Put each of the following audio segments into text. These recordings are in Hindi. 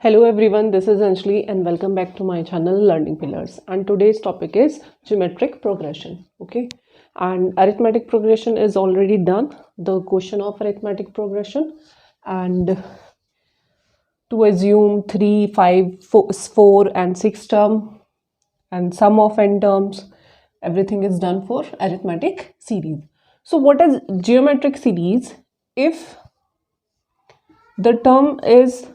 Hello everyone, this is Anjali and welcome back to my channel Learning Pillars, and today's topic is geometric progression. Okay, and arithmetic progression is already done, the question of arithmetic progression, and to assume 3, 5, 4 and 6 term and sum of n terms, everything is done for arithmetic series. So what is geometric series? If the term is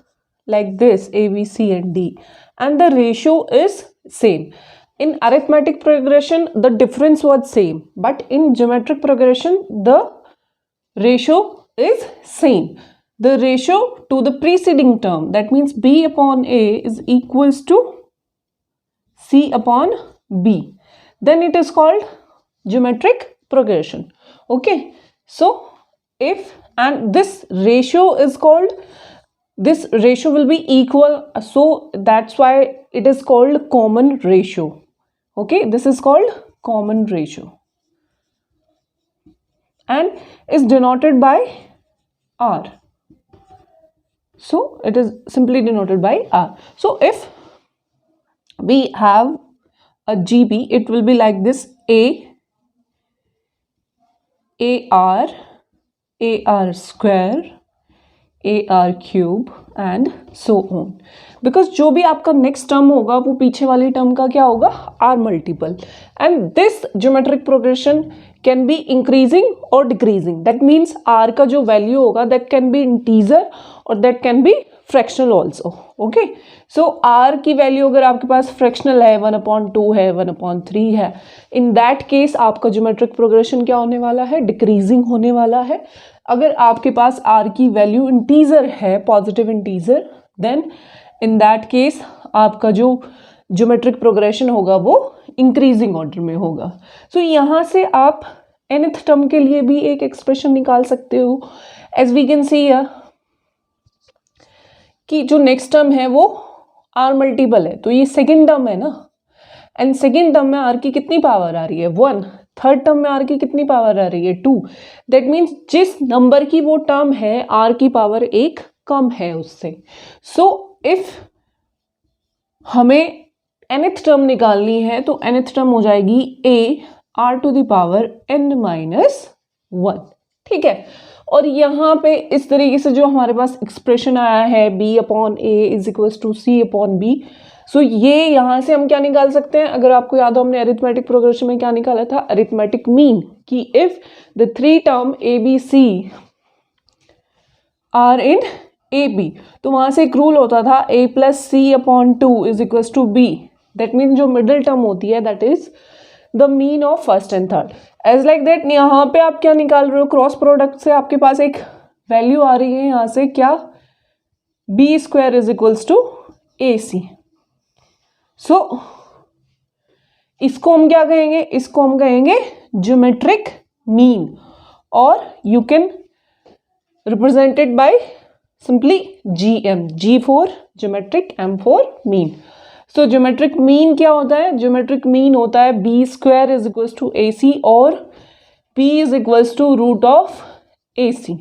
like this, a, b, c and d, and the ratio is same. In arithmetic progression the difference was same, but in geometric progression the ratio is same. The ratio to the preceding term, that means b upon a is equals to c upon b, then it is called geometric progression. Okay, so if, and this ratio is called, this ratio will be equal, so that's why it is called common ratio. Okay, this is called common ratio and is denoted by r. So it is simply denoted by r. So if we have a GB, it will be like this: AR square, AR cube and so on. Because जो भी आपका नेक्स्ट टर्म होगा वो पीछे वाली टर्म का क्या होगा, r multiple. And this geometric progression can be increasing और डिक्रीजिंग. दैट मीन्स आर का जो वैल्यू होगा दैट कैन बी इंटीजर और that can be fractional also. Okay, so r की वैल्यू अगर आपके पास फ्रैक्शनल है, 1/2 है, 1/3 है, इन दैट केस आपका ज्योमेट्रिक प्रोग्रेशन क्या होने वाला है, डिक्रीजिंग होने वाला है. अगर आपके पास आर की वैल्यू इंटीजर है, positive integer, then in that case आपका जो ज्योमेट्रिक प्रोग्रेशन होगा वो इंक्रीजिंग ऑर्डर में होगा. सो यहाँ से आप nth टर्म के लिए भी एक एक्सप्रेशन निकाल सकते हो. एज वी कैन सी कि जो नेक्स्ट टर्म है वो आर मल्टीपल है, तो ये सेकेंड टर्म है ना, एंड सेकेंड टर्म में आर की कितनी पावर आ रही है, 1. थर्ड टर्म में आर की कितनी पावर आ रही है, 2. दैट मीन्स जिस नंबर की वो टर्म है आर की पावर 1 कम है उससे. सो इफ हमें nth टर्म निकालनी है तो nth टर्म हो जाएगी a r⁻n-1. ठीक है, और यहाँ पे इस तरीके से जो हमारे पास एक्सप्रेशन आया है b/a=c/b, सो ये यहाँ से हम क्या निकाल सकते हैं, अगर आपको याद हो हमने अरिथमेटिक प्रोग्रेशन में क्या निकाला था, अरिथमेटिक मीन, कि if the 3 term a b c are in A P, तो वहां से एक रूल होता था a+c/2 b. दैट मीन जो मिडिल टर्म होती है that is the mean of first and third. As like that यहाँ पे आप क्या निकाल रहे हो, क्रॉस प्रोडक्ट से आपके पास एक वैल्यू आ रही है यहाँ से, क्या, b² = ac. सो इसको हम क्या कहेंगे, इसको हम कहेंगे ज्योमेट्रिक मीन, और you can represented by simply GM, G for geometric, M for mean. So geometric mean क्या होता है, ज्योमेट्रिक मीन होता है b² = ac और p √of ac.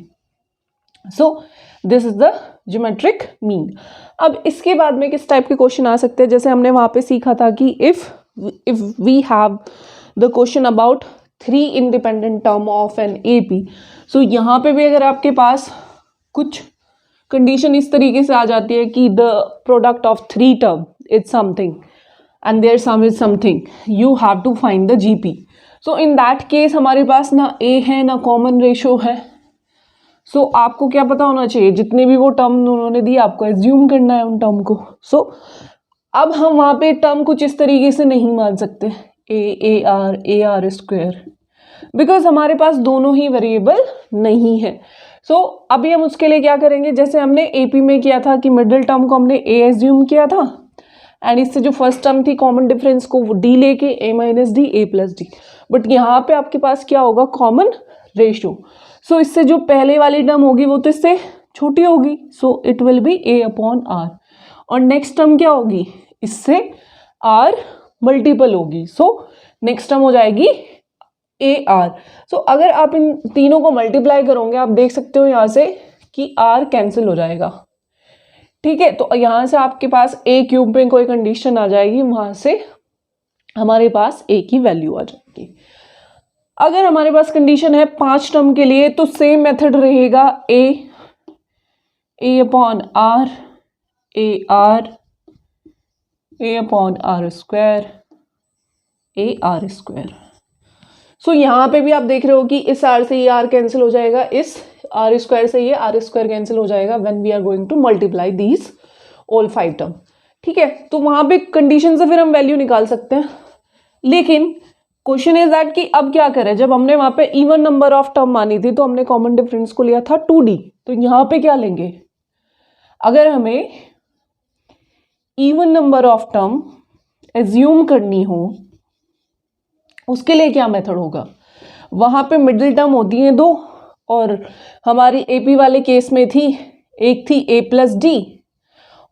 So this is the geometric mean. अब इसके बाद में किस टाइप के क्वेश्चन आ सकते हैं, जैसे हमने वहां पे सीखा था कि if we have the question about 3 independent term of an AP, so यहाँ पे भी अगर आपके पास कुछ कंडीशन इस तरीके से आ जाती है कि the product of 3 term is something and their sum is something, you have to find the GP. So in that case हमारे पास ना A है ना कॉमन रेशो है. सो आपको क्या पता होना चाहिए, जितने भी वो टर्म उन्होंने दिए आपको एज्यूम करना है उन टर्म को. सो अब हम वहाँ पे टर्म कुछ इस तरीके से नहीं मान सकते, AR² बिकॉज हमारे पास दोनों ही वेरिएबल नहीं है. सो अभी हम उसके लिए क्या करेंगे, जैसे हमने AP में किया था कि मिडिल टर्म को हमने A एज्यूम किया था, एंड इससे जो फर्स्ट टर्म थी कॉमन डिफरेंस को वो D लेके a-d a+d. बट यहाँ पे आपके पास क्या होगा, कॉमन रेशो. सो इससे जो पहले वाली टर्म होगी वो तो इससे छोटी होगी, so it will be a/r. और नेक्स्ट टर्म क्या होगी, इससे r मल्टीपल होगी, सो नेक्स्ट टर्म हो जाएगी AR. सो अगर आप इन तीनों को मल्टीप्लाई करोगे आप देख सकते हो यहाँ से कि R कैंसिल हो जाएगा. ठीक है, तो यहाँ से आपके पास ए क्यूब में कोई कंडीशन आ जाएगी, वहां से हमारे पास ए की वैल्यू आ जाएगी। अगर हमारे पास कंडीशन है 5 टर्म के लिए तो सेम मेथड रहेगा, A upon R, A upon R square, A R square. So यहाँ पे भी आप देख रहे हो कि इस आर से ये आर कैंसिल हो जाएगा, इस आर स्क्वायर से ये आर स्क्वायर कैंसिल हो जाएगा when we are going to multiply these all 5 term. ठीक है, तो वहां पे कंडीशन से फिर हम वैल्यू निकाल सकते हैं, लेकिन क्वेश्चन इज दैट कि अब क्या करें। जब हमने वहां पे इवन नंबर ऑफ टर्म मानी थी तो हमने कॉमन डिफरेंस को लिया था 2D, तो यहाँ पे क्या लेंगे? अगर हमें even number of term assume करनी हो उसके लिए क्या मेथड होगा? वहां पे मिडिल टर्म होती है 2, और हमारी एपी वाले केस में थी, एक थी a प्लस डी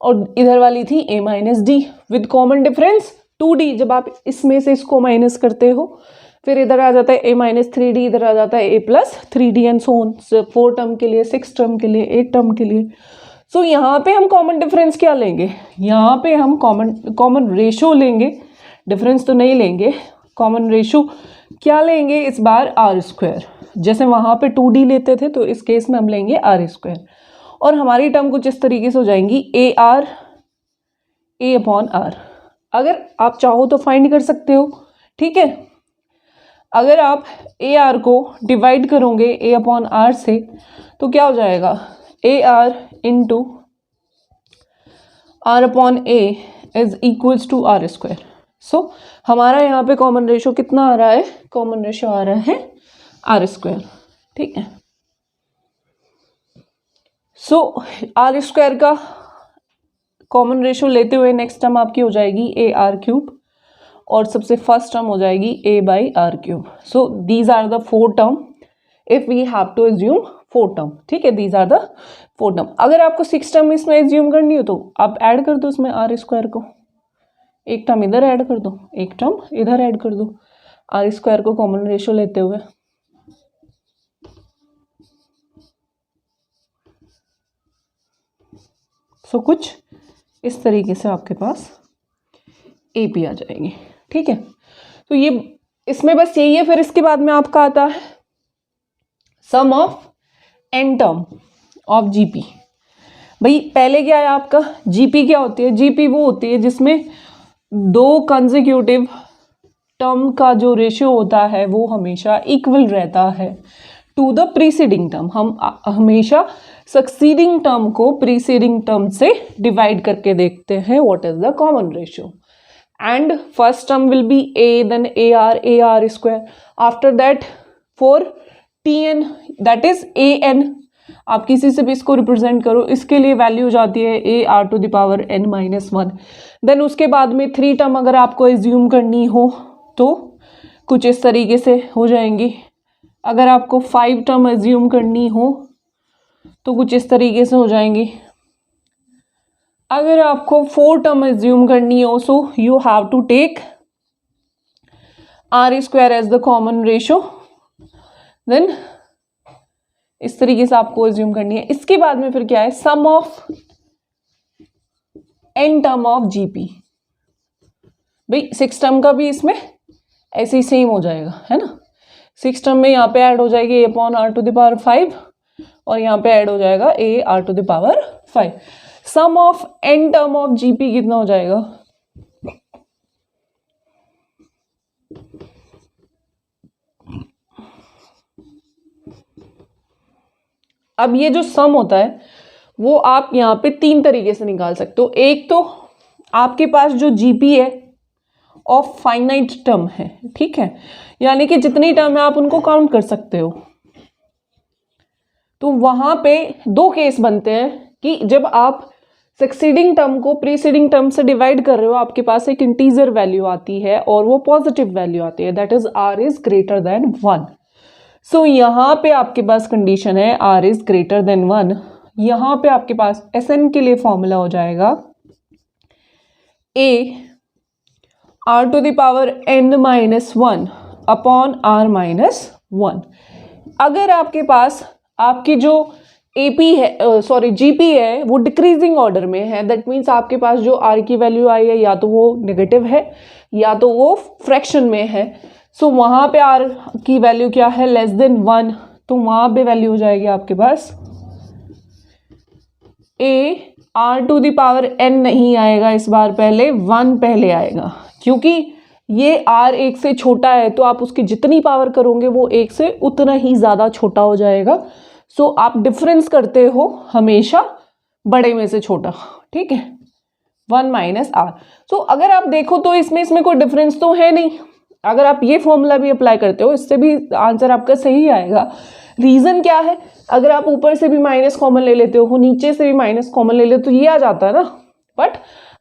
और इधर वाली थी a minus D with common difference 2D। जब आप इसमें से इसको माइनस करते हो फिर इधर आ जाता है a माइनस 3D, इधर आ जाता है a plus 3D and so on, 4 term के लिए, 6 टर्म के लिए, 8 टर्म के लिए। सो यहाँ पे हम कॉमन डिफरेंस क्या लेंगे? यहाँ पे हम कॉमन रेशो लेंगे, डिफरेंस तो नहीं लेंगे। कॉमन रेशो क्या लेंगे इस बार? Are square. जैसे वहाँ पे 2D लेते थे तो इस केस में हम लेंगे आर स्क्वायर, और हमारी टर्म कुछ इस तरीके से हो जाएंगी, ए अपॉन आर। अगर आप चाहो तो फाइंड कर सकते हो, ठीक है। अगर आप ए आर को डिवाइड करोगे ए अपॉन आर से तो क्या हो जाएगा? ए R into R upon A is equals to R square. So हमारा यहाँ पे कॉमन रेशो कितना आ रहा है? कॉमन रेशो आ रहा है आर स्क्वायर, ठीक है। सो आर स्क्वायर का कॉमन रेशो लेते हुए नेक्स्ट टर्म आपकी हो जाएगी ए आर क्यूब, और सबसे फर्स्ट टर्म हो जाएगी A by R cube. So these are the 4 term if we have to assume 4 term, ठीक है। These are the 4 term. अगर आपको 6 टर्म इसमें एज्यूम करनी हो तो आप ऐड कर दो इसमें आर स्क्वायर को, एक टर्म इधर ऐड कर दो, एक टर्म इधर ऐड कर दो, आर स्क्वायर को कॉमन रेशो लेते हुए। सो कुछ इस तरीके से आपके पास एपी आ जाएगी, ठीक है। तो ये इसमें बस यही है। फिर इसके बाद में आपका आता है sum of N term of GP. भाई पहले क्या है आपका? जीपी क्या होती है? जीपी वो होती है जिसमें 2 कंसेक्यूटिव टर्म का जो रेशियो होता है वो हमेशा इक्वल रहता है टू द प्रीसीडिंग टर्म। हम हमेशा सक्सीडिंग टर्म को प्रीसीडिंग टर्म से डिवाइड करके देखते हैं what is the common ratio, and first term will be a, then ar square, after that for tn that is an। आप किसी से भी इसको रिप्रेजेंट करो, इसके लिए वैल्यू हो जाती है a r to the power n minus 1। Then उसके बाद में 3 टर्म अगर आपको एज्यूम करनी हो तो कुछ इस तरीके से हो जाएंगी। अगर आपको 5 टर्म एज्यूम करनी हो तो कुछ इस तरीके से हो जाएंगी। अगर आपको 4 टर्म एज्यूम करनी हो so you have to take r square as the common ratio, then इस तरीके से आपको एज्यूम करनी है। इसके बाद में फिर क्या है? Sum of N term of GP. भाई 6 टर्म का भी इसमें ऐसे ही सेम हो जाएगा, है ना। 6 टर्म में यहाँ पे ऐड हो जाएगी A upon R to the power 5, और यहाँ पे ऐड हो जाएगा A R to the power 5। Sum of N term of GP कितना हो जाएगा? अब ये जो सम होता है वो आप यहाँ पे 3 तरीके से निकाल सकते हो। एक तो आपके पास जो जीपी है ऑफ फाइनाइट टर्म है, ठीक है, यानी कि जितनी टर्म है आप उनको काउंट कर सकते हो। तो वहां पे 2 केस बनते हैं कि जब आप सक्सीडिंग टर्म को प्रीसीडिंग टर्म से डिवाइड कर रहे हो, आपके पास एक इंटीजर वैल्यू आती है और वो पॉजिटिव वैल्यू आती है, that is r is greater than 1। So यहाँ पे आपके पास कंडीशन है आर इज ग्रेटर देन 1। यहाँ पे आपके पास एस एन के लिए फॉर्मूला हो जाएगा A R to the power n minus 1 upon r minus 1। अगर आपके पास आपकी जो एपी है, सॉरी जीपी है, वो डिक्रीजिंग ऑर्डर में है, दैट मीन्स आपके पास जो आर की वैल्यू आई है या तो वो नेगेटिव है या तो वो फ्रैक्शन में है। सो वहाँ पे आर की वैल्यू क्या है, लेस देन 1, तो वहाँ पे वैल्यू हो जाएगी आपके पास A are to the power N नहीं आएगा इस बार, पहले 1 पहले आएगा, क्योंकि ये आर 1 से छोटा है तो आप उसकी जितनी पावर करोगे वो 1 से उतना ही ज़्यादा छोटा हो जाएगा। सो आप डिफरेंस करते हो हमेशा बड़े में से छोटा, ठीक है, 1 माइनस आर। सो अगर आप देखो तो इसमें कोई डिफरेंस तो है नहीं। अगर आप ये फॉर्मूला भी अप्लाई करते हो इससे भी आंसर आपका सही आएगा। रीज़न क्या है, अगर आप ऊपर से भी माइनस कॉमन ले लेते हो, नीचे से भी माइनस कॉमन ले लेते हो, तो ये आ जाता है ना, but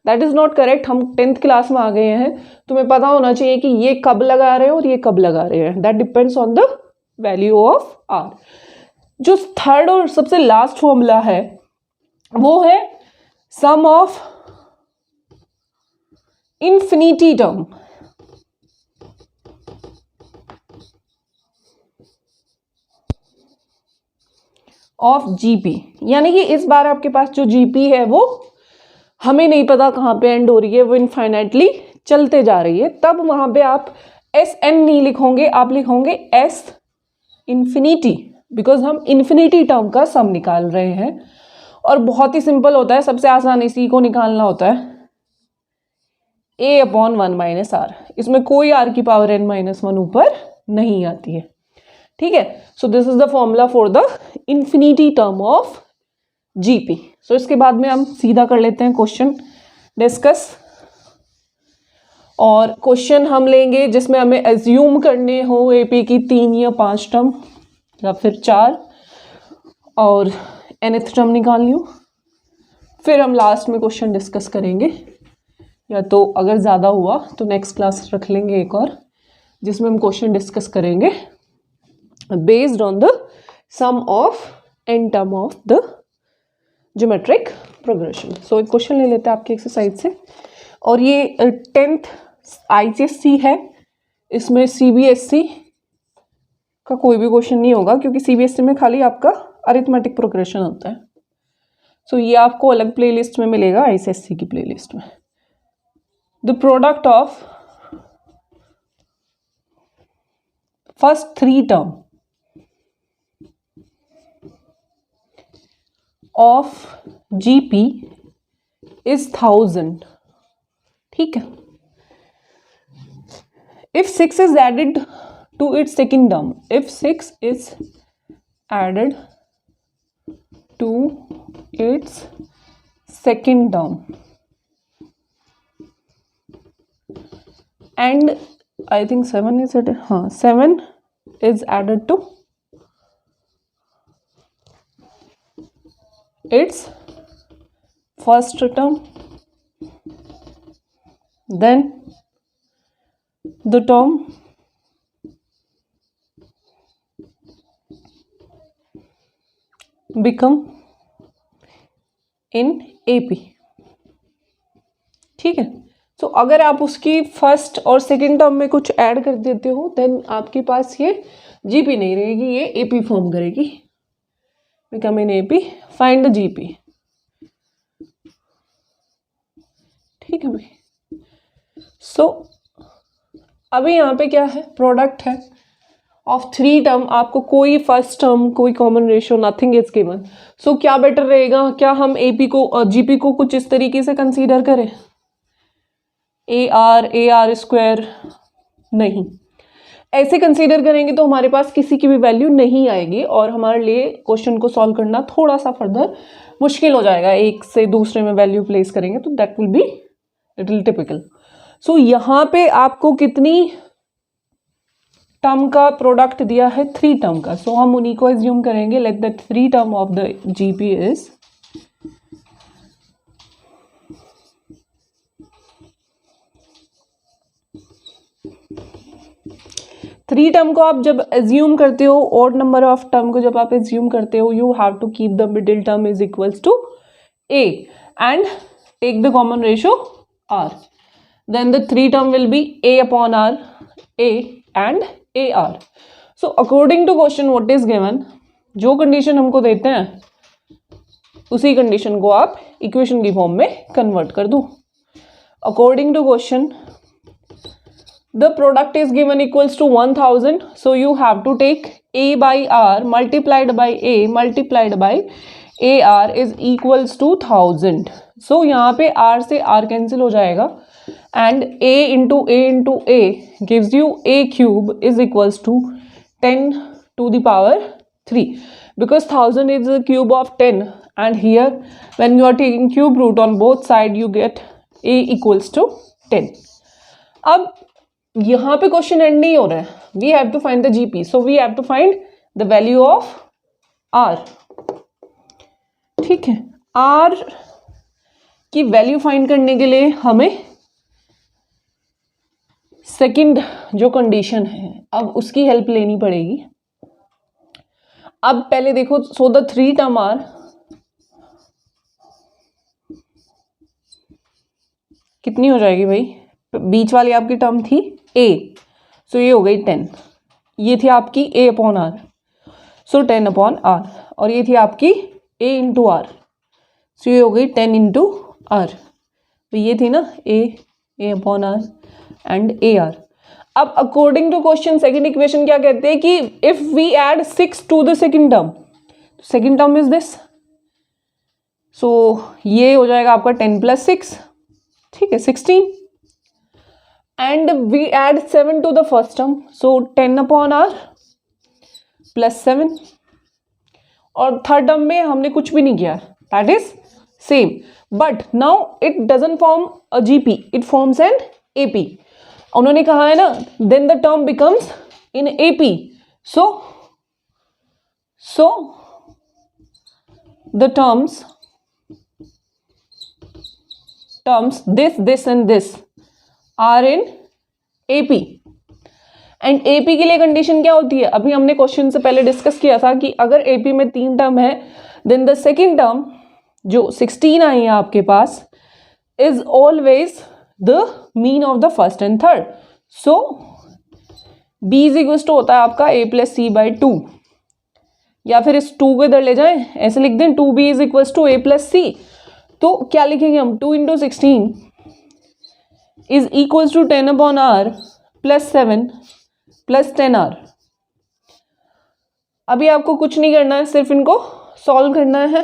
that is not correct. हम 10th क्लास में आ गए हैं, तुम्हें पता होना चाहिए कि ये कब लगा रहे हो और ये कब लगा रहे हैं, that depends on the value of R. जो थर्ड और सबसे लास्ट फॉर्मूला है वो है sum of infinity term of GP, यानी कि इस बार आपके पास जो जीपी है वो हमें नहीं पता कहाँ पे एंड हो रही है, वो इनफाइनाइटली चलते जा रही है। तब वहां पे आप एस एन नहीं लिखोगे, आप लिखोगे एस इन्फिनिटी, बिकॉज हम इन्फिनिटी टर्म का सम निकाल रहे हैं। और बहुत ही सिंपल होता है, सबसे आसान इसी को निकालना होता है, ए अपॉन 1 माइनस आर। इसमें कोई आर की पावर एन माइनस 1 ऊपर नहीं आती है, ठीक है। So this is the formula for the infinity term of GP. So इसके बाद में हम सीधा कर लेते हैं क्वेश्चन डिस्कस। और क्वेश्चन हम लेंगे जिसमें हमें एज्यूम करने हो एपी की 3 या 5 टर्म या फिर 4 और nth टर्म निकालनी हो। फिर हम लास्ट में क्वेश्चन डिस्कस करेंगे, या तो अगर ज़्यादा हुआ तो नेक्स्ट क्लास रख लेंगे एक और, जिसमें हम क्वेश्चन डिस्कस करेंगे based on the sum of n term of the geometric progression. So एक क्वेश्चन ले लेते हैं आपकी एक्सरसाइज से, और ये 10th ICSE है, इसमें CBSE का कोई भी क्वेश्चन नहीं होगा, क्योंकि CBSE में खाली आपका अरिथमेटिक प्रोग्रेशन होता है। सो ये आपको अलग प्लेलिस्ट में मिलेगा, ICSE की प्लेलिस्ट में। The product of first 3 term of GP is 1000, ठीक है। If 6 is added to its second term, if 6 is added to its second term and I think 7 is added, 7 is added to its first term, then the term become in AP, ठीक है। सो अगर आप उसकी फर्स्ट और सेकंड टर्म में कुछ ऐड कर देते हो देन आपके पास ये GP नहीं रहेगी, ये AP फॉर्म करेगी, become in AP, find the GP, ठीक है भाई। सो अभी यहाँ पे क्या है, प्रोडक्ट है ऑफ 3 टर्म, आपको कोई फर्स्ट टर्म, कोई common ratio, nothing is given. So क्या बेटर रहेगा, क्या हम AP को और GP को कुछ इस तरीके से कंसीडर करें, AR स्क्वायर, नहीं, ऐसे कंसीडर करेंगे तो हमारे पास किसी की भी वैल्यू नहीं आएगी और हमारे लिए क्वेश्चन को सॉल्व करना थोड़ा सा फर्दर मुश्किल हो जाएगा। एक से दूसरे में वैल्यू प्लेस करेंगे तो that will be little typical. So यहाँ पे आपको कितनी टर्म का प्रोडक्ट दिया है, 3 टर्म का। सो हम उन्हीं को एज्यूम करेंगे, let that 3 term of the GP is 3 term को आप जब एज्यूम करते हो, ऑड नंबर ऑफ टर्म को जब आप एज्यूम करते हो, you have to keep the middle term is equals to A and take the common ratio R, then the 3 term will be A upon R, A and AR. So according to question what is given, जो कंडीशन हमको देते हैं उसी कंडीशन को आप इक्वेशन की फॉर्म में कन्वर्ट कर दो। According to question the product is given equals to 1000, so you have to take a by r multiplied by a multiplied by ar is equals to 1000. so यहाँ पे r से r cancel हो जाएगा and a into a gives you a cube is equals to 10 to the power 3 because 1000 is the cube of 10 and here when you are taking cube root on both side you get a equals to 10. अब यहाँ पे क्वेश्चन एंड नहीं हो रहा है, we have to find the GP, so we have to find the value of r. ठीक है, आर की वैल्यू फाइंड करने के लिए हमें सेकंड जो कंडीशन है अब उसकी हेल्प लेनी पड़ेगी। अब पहले देखो, so the three term are कितनी हो जाएगी भाई, बीच वाली आपकी टर्म थी a, सो ये हो गई 10, ये थी आपकी a upon r, so 10 upon r, और ये थी आपकी a इंटू आर, सो ये हो गई 10 इंटू आर, तो ये थी ना a upon r and a r. अब according to question second equation क्या कहते हैं कि if we add 6 to the second term, second term is this, so ये हो जाएगा आपका 10 प्लस 6, ठीक है 16, and we add 7 to the first term, so 10 upon r plus 7, और थर्ड टर्म में हमने कुछ भी नहीं किया, that is same, but now it doesn't form a GP, it forms an AP. उन्होंने कहा है ना, then the term becomes in AP, so the terms this and this are in AP, and AP के लिए कंडीशन क्या होती है, अभी हमने क्वेश्चन से पहले डिस्कस किया था कि अगर एपी में 3 टर्म है देन द सेकेंड टर्म जो 16 आई है आपके पास is always the mean of the first and third, so b is equal to होता है आपका a प्लस सी बाई 2, या फिर इस 2 को इधर ले जाएं, ऐसे लिख दें 2b is equal to a plus c, तो क्या लिखेंगे हम, 2 into 16 is equals to 10 upon r plus 7 plus 10 r। अभी आपको कुछ नहीं करना है, सिर्फ इनको सॉल्व करना है।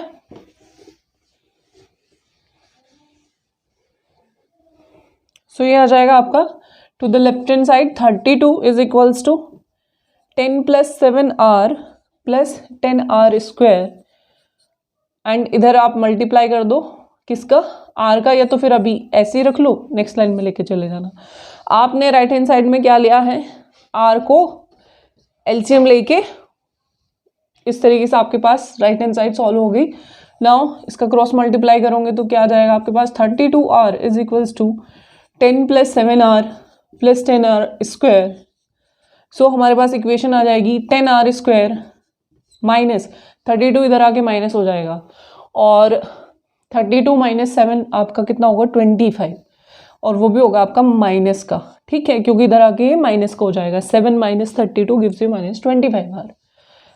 सो ये आ जाएगा आपका to the left hand side 32 is equals to 10 plus 7 r plus 10 r square, and इधर आप मल्टीप्लाई कर दो किसका, आर का, या तो फिर अभी ऐसे ही रख लो, नेक्स्ट लाइन में लेके चले जाना। आपने राइट हैंड साइड में क्या लिया है, आर को एलसीएम लेके इस तरीके से आपके पास राइट हैंड साइड सॉल्व हो गई। नाउ इसका क्रॉस मल्टीप्लाई करोगे तो क्या आ जाएगा आपके पास, 32r is equals to 10 plus 7r plus 10r square, so हमारे पास इक्वेशन आ जाएगी 10r स्क्वायर माइनस 32 इधर आके माइनस हो जाएगा, और 32 माइनस 7 आपका कितना होगा 25, और वो भी होगा आपका माइनस का, ठीक है, क्योंकि इधर आके माइनस का हो जाएगा, 7 minus 32 gives you minus 25r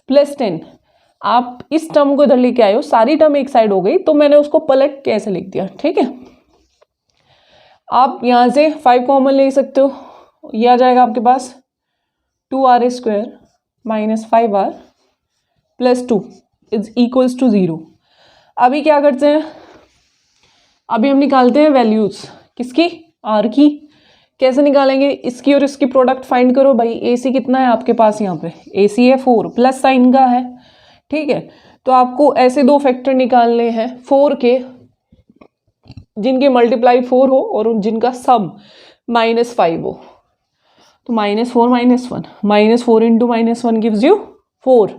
plus 10। आप इस टर्म को इधर लेके आए हो, सारी टर्म एक साइड हो गई, तो मैंने उसको पलट के ऐसे लिख दिया, ठीक है। आप यहाँ से 5 कॉमन ले सकते हो, ये आ जाएगा आपके पास 2r square minus 5r plus 2 is equals to 0। अभी क्या करते हैं, अभी हम निकालते हैं वैल्यूज किसकी, आर की। कैसे निकालेंगे, इसकी और इसकी प्रोडक्ट फाइंड करो भाई। ए सी कितना है आपके पास, यहाँ पे ए सी है 4 प्लस साइन का है, ठीक है। तो आपको ऐसे 2 फैक्टर निकालने हैं 4 के, जिनके मल्टीप्लाई 4 हो और जिनका सम -5 हो। तो -4 -1, -4 इंटू -1 गिव्स यू 4,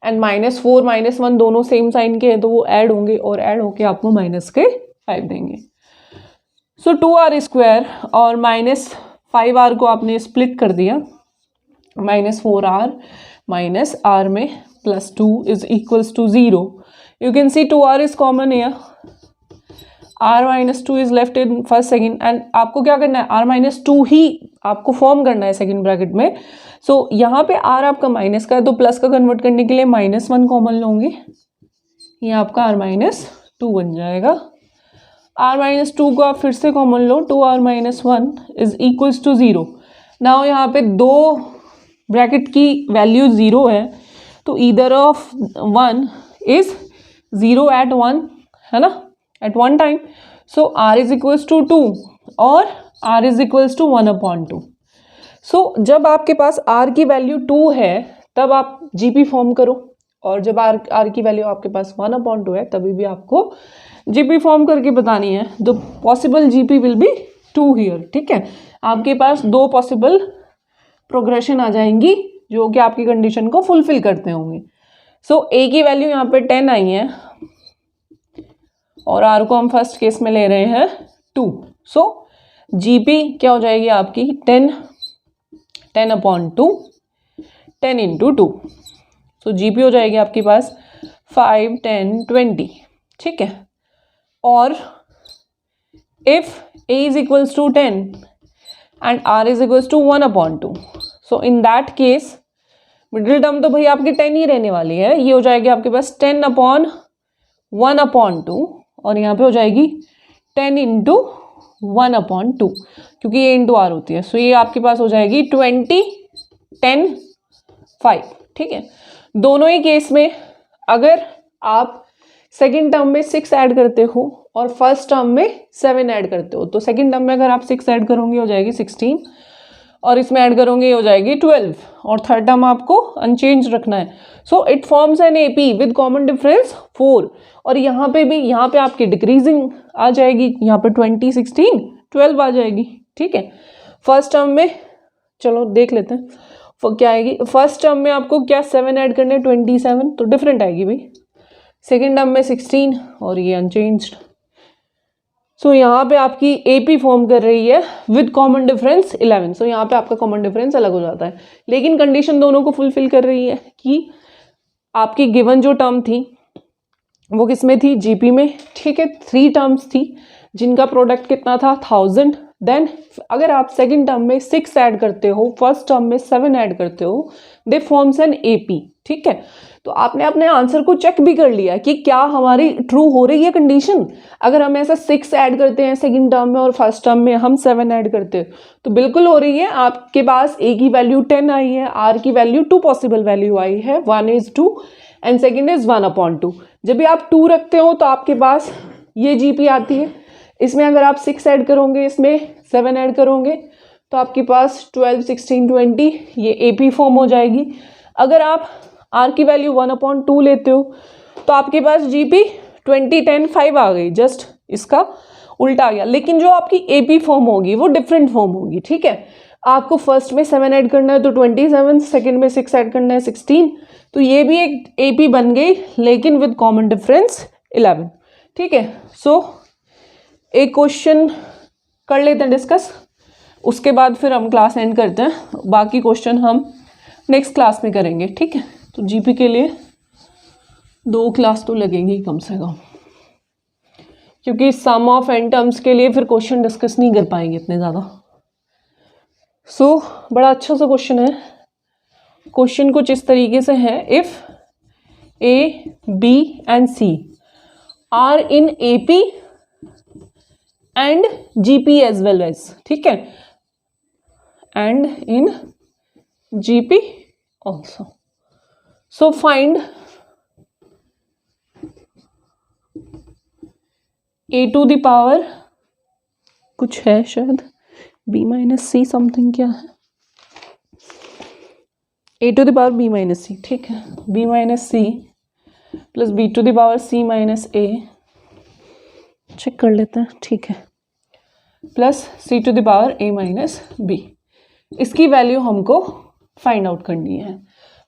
एंड -4 -1 दोनों सेम साइन के हैं, तो वो ऐड होंगे और ऐड होके आपको -5 देंगे। सो 2r स्क्वायर और -5r को आपने स्प्लिट कर दिया, -4r माइनस r में plus 2 is equals to 0। You can see 2r is common here, r minus 2 is left in first second, and आपको क्या करना है, r माइनस 2 ही आपको फॉर्म करना है सेकेंड ब्रैकेट में। सो यहाँ पे r आपका माइनस का है, तो प्लस का कन्वर्ट करने के लिए -1 कॉमन लोगे, ये आपका r-2 बन जाएगा। r-2 को आप फिर से कॉमन लो, 2r-1 is equals to 0। Now यहाँ पे दो ब्रैकेट की वैल्यू 0 है, तो ईदर ऑफ 1 इज 0 एट 1, है ना, at 1 time. So r is equals to 2 और r is equals to 1/2। So जब आपके पास r की वैल्यू 2 है तब आप GP फॉर्म करो, और जब r की वैल्यू आपके पास 1/2 है तभी भी आपको GP फॉर्म करके बतानी है। The possible GP will be 2 here, ठीक है। आपके पास दो पॉसिबल प्रोग्रेशन आ जाएंगी जो कि आपकी कंडीशन को फुलफिल करते होंगे। सो a की वैल्यू यहाँ पे 10 आई है और r को हम फर्स्ट केस में ले रहे हैं 2। सो GP क्या हो जाएगी आपकी 10/2, 10 into 2। सो GP हो जाएगी आपके पास 5, 10, 20, ठीक है। और if a is equals to 10 and r is equals to 1/2, so in that case middle term तो भाई आपकी 10 ही रहने वाली है। ये हो जाएगी आपके पास 10/1/2 और यहाँ पे हो जाएगी 10 into 1/2 क्योंकि ये इंटू आर होती है। सो ये आपके पास हो जाएगी 20, 10, 5, ठीक है। दोनों ही केस में अगर आप सेकेंड टर्म में 6 ऐड करते हो और फर्स्ट टर्म में 7 ऐड करते हो, तो सेकेंड टर्म में अगर आप 6 ऐड करोगे हो जाएगी 16 और इसमें ऐड करोगे हो जाएगी 12 और थर्ड टर्म आपको अनचेंज रखना है। So it forms an AP with common difference 4। और यहाँ पे भी, यहाँ पे आपकी डिक्रीजिंग आ जाएगी, यहाँ पे 20, 16, 12 आ जाएगी, ठीक है। फर्स्ट टर्म में चलो देख लेते हैं क्या आएगी। फर्स्ट टर्म में आपको क्या 7 ऐड करने, 27, तो डिफरेंट आएगी भाई। सेकेंड टर्म में 16 और ये अनचेंज्ड। सो यहाँ पे आपकी AP फॉर्म कर रही है विद कॉमन डिफरेंस 11। सो यहाँ पे आपका कॉमन डिफरेंस अलग हो जाता है, लेकिन कंडीशन दोनों को फुलफिल कर रही है कि आपकी गिवन जो टर्म थी वो किस में थी, GP में, ठीक है। 3 टर्म्स थी जिनका प्रोडक्ट कितना था 1000। देन अगर आप सेकेंड टर्म में 6 ऐड करते हो, फर्स्ट टर्म में 7 ऐड करते हो, दे फॉर्म्स एन AP, ठीक है। तो आपने अपने आंसर को चेक भी कर लिया कि क्या हमारी ट्रू हो रही है कंडीशन। अगर हम ऐसा 6 ऐड करते हैं सेकंड टर्म में और फर्स्ट टर्म में हम 7 ऐड करते हैं तो बिल्कुल हो रही है। आपके पास A की वैल्यू 10 आई है, R की वैल्यू 2 पॉसिबल वैल्यू आई है, 1 is 2 एंड सेकेंड इज 1/2। जब भी आप 2 रखते हो तो आपके पास ये GP आती है। इसमें अगर आप 6 ऐड करोगे, इसमें 7 ऐड करोगे तो आपके पास 12, 16, 20 ये AP फॉर्म हो जाएगी। अगर आप R की वैल्यू 1/2 लेते हो तो आपके पास GP 20, 10, 5 आ गई, जस्ट इसका उल्टा आ गया। लेकिन जो आपकी AP फॉर्म होगी वो डिफरेंट फॉर्म होगी, ठीक है। आपको फर्स्ट में 7 ऐड करना है तो 27, सेकेंड में 6 ऐड करना है 16, तो ये भी एक AP बन गई लेकिन विद कॉमन डिफरेंस 11, ठीक है। सो एक क्वेश्चन कर लेते हैं डिस्कस, उसके बाद फिर हम क्लास एंड करते हैं। बाकी क्वेश्चन हम नेक्स्ट क्लास में करेंगे, ठीक है। तो GP के लिए 2 क्लास तो लगेंगी कम से कम, क्योंकि सम ऑफ एन टर्म्स के लिए फिर क्वेश्चन डिस्कस नहीं कर पाएंगे इतने ज़्यादा। सो बड़ा अच्छा सा क्वेश्चन है। क्वेश्चन कुछ इस तरीके से है, if A, B and C are in AP and GP as well as, ठीक है, and in GP also. So find A to the power कुछ है शायद B माइनस C समथिंग, क्या है A to the power B minus C, ठीक है, B minus C plus B to the power C minus A, check कर लेते हैं, ठीक है, plus C to the power A minus B। इसकी वैल्यू हमको फाइंड आउट करनी है।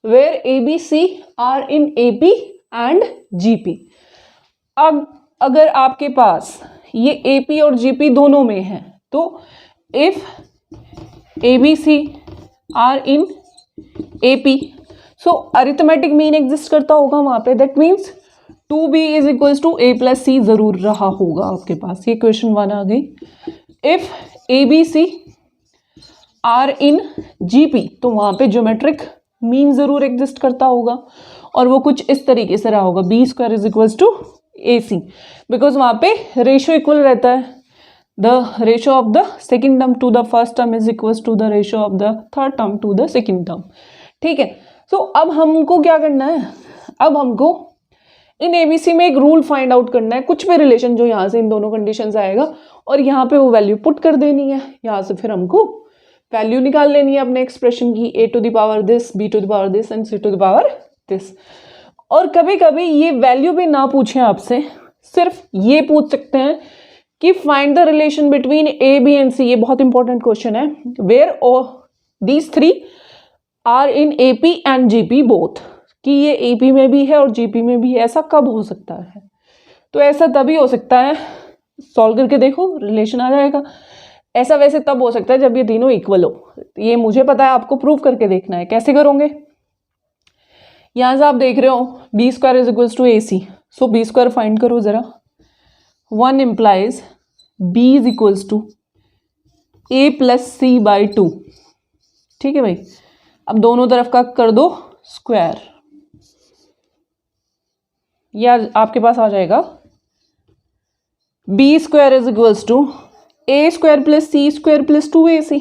Where ABC are in AP and GP। अब अगर आपके पास ये AP और GP दोनों में है तो if ABC are in AP, so arithmetic mean exist करता होगा वहां पे, that means 2B is equals to A plus C जरूर रहा होगा आपके पास। ये क्वेश्चन 1 आ गई। If ABC are in GP तो वहां पे ज्योमेट्रिक मीन जरूर एग्जिस्ट करता होगा, और वो कुछ इस तरीके से रहा होगा, b square is equals to a c, because वहाँ पे रेशियो इक्वल रहता है, the ratio of the second term to the first term is equals to the ratio of the third term to the second term, ठीक है। सो अब हमको क्या करना है, अब हमको इन एबीसी में एक रूल फाइंड आउट करना है, कुछ भी रिलेशन जो यहाँ से इन दोनों कंडीशंस आएगा और यहाँ पे वो वैल्यू पुट कर देनी है, यहाँ से फिर हमको वैल्यू निकाल लेनी है अपने एक्सप्रेशन की, a to the power this, b to the power this and c to the power this. और कभी कभी ये वैल्यू भी ना पूछें आपसे, सिर्फ ये पूछ सकते हैं कि find the relation between a, b and c, ये बहुत इंपॉर्टेंट क्वेश्चन है, where these three are in AP and GP both, कि ये AP में भी है और GP में भी है। ऐसा कब हो सकता है? तो ऐसा तभी हो सकता है, सॉल्व करके देखो रिलेशन आ जाएगा। ऐसा वैसे तब हो सकता है जब ये तीनों इक्वल हो, ये मुझे पता है, आपको प्रूव करके देखना है। कैसे करोगे? यहाँ से आप देख रहे हो b square is equals to a c, so b square find करो जरा। 1 implies b is equals to a plus c by 2, ठीक है भाई। अब दोनों तरफ का कर दो स्क्वायर, या आपके पास आ जाएगा b square is equals to a square plus c square plus 2ac,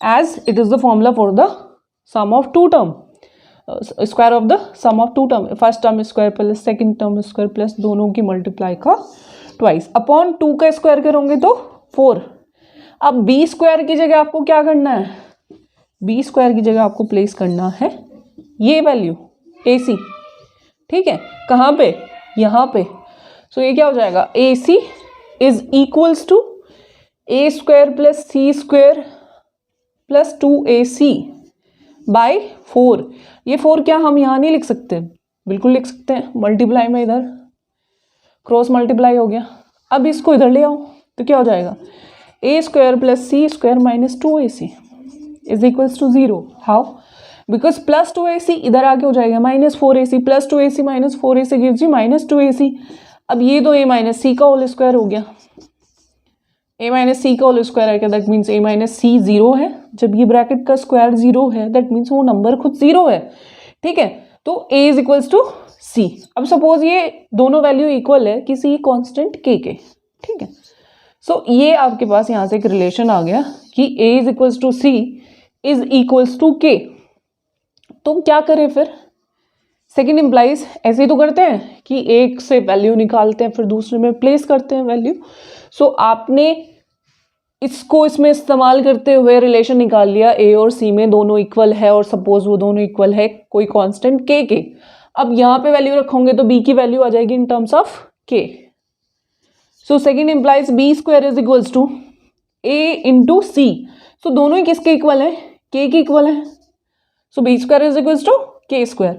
as it is the formula for the sum of two term, square of the sum of two term, first term square plus second term square plus दोनों की मल्टीप्लाई का ट्वाइस अपॉन 2 का स्क्वायर करोगे तो 4। अब बी स्क्वायर की जगह आपको क्या करना है, बी स्क्वायर की जगह आपको प्लेस करना है ये वैल्यू AC, ठीक है। कहाँ पे? यहाँ पे। सो ये क्या हो जाएगा, AC is equals to a square plus c square plus 2ac by 4। ये 4 क्या हम यहाँ नहीं लिख सकते? बिल्कुल लिख सकते हैं, मल्टीप्लाई में इधर क्रॉस मल्टीप्लाई हो गया। अब इसको इधर ले आओ तो क्या हो जाएगा, a square plus c square minus 2ac is equals to 0। How? Because plus 2ac इधर आके हो जाएगा minus 4ac, plus 2ac minus 4ac gives you minus 2ac। अब ये तो a माइनस सी का होल स्क्वायर हो गया, a माइनस सी का होल स्क्वायर है क्या, दैट मीन्स a माइनस सी 0 है। जब ये ब्रैकेट का स्क्वायर 0 है दैट मीन्स वो नंबर खुद 0 है, ठीक है। तो a is equals to c। अब सपोज ये दोनों वैल्यू इक्वल है किसी कांस्टेंट k के, ठीक है। सो ये आपके पास यहाँ से एक रिलेशन आ गया कि a is equals to c is equals to k। तो क्या करें फिर? सेकेंड इम्प्लाइज ऐसे ही तो करते हैं कि एक से वैल्यू निकालते हैं फिर दूसरे में प्लेस करते हैं वैल्यू। सो आपने इसको इसमें इस्तेमाल करते हुए रिलेशन निकाल लिया, ए और सी में दोनों इक्वल है और सपोज वो दोनों इक्वल है कोई कांस्टेंट के के। अब यहाँ पे वैल्यू रखोगे तो बी की वैल्यू आ जाएगी इन terms of k. So second implies b square is equals to a into c. So दोनों ही किसके इक्वल है? के इक्वल है। So b square is equals to k square,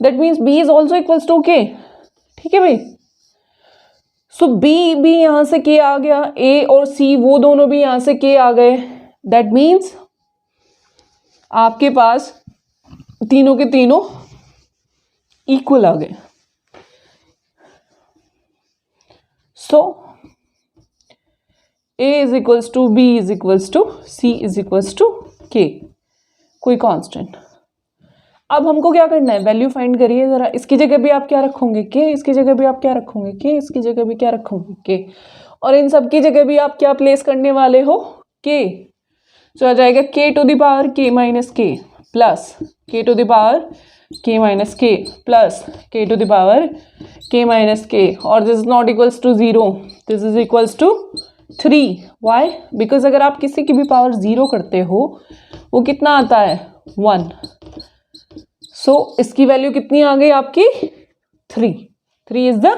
that means b is also equals to k, ठीक है भाई। सो b भी यहाँ से k आ गया, a और c वो दोनों भी यहाँ से k आ गए, दैट मीन्स आपके पास तीनों के तीनों इक्वल आ गए। So a is equals to b is equals to c is equals to k, कोई कांस्टेंट। अब हमको क्या करना है, वैल्यू फाइंड करिए जरा। इसकी जगह भी आप क्या रखोगे? के। इसकी जगह भी आप क्या रखोगे? के। इसकी जगह भी क्या रखोगे? के। और इन सब की जगह भी आप क्या प्लेस करने वाले हो? के। तो आ जाएगा k to the power k minus k plus k to the power k minus k plus k to the power k minus k, और this is not equals to 0, this is equals to 3। Why? Because अगर आप किसी की भी पावर 0 करते हो वो कितना आता है? 1। सो इसकी वैल्यू कितनी आ गई आपकी? 3 is the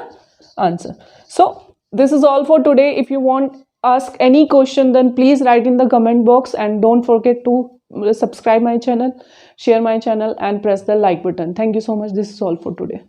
answer. So this is all for today. If you want ask any question then please write in the comment box, and don't forget to subscribe my channel, share my channel and press the like button. Thank you so much. This is all for today.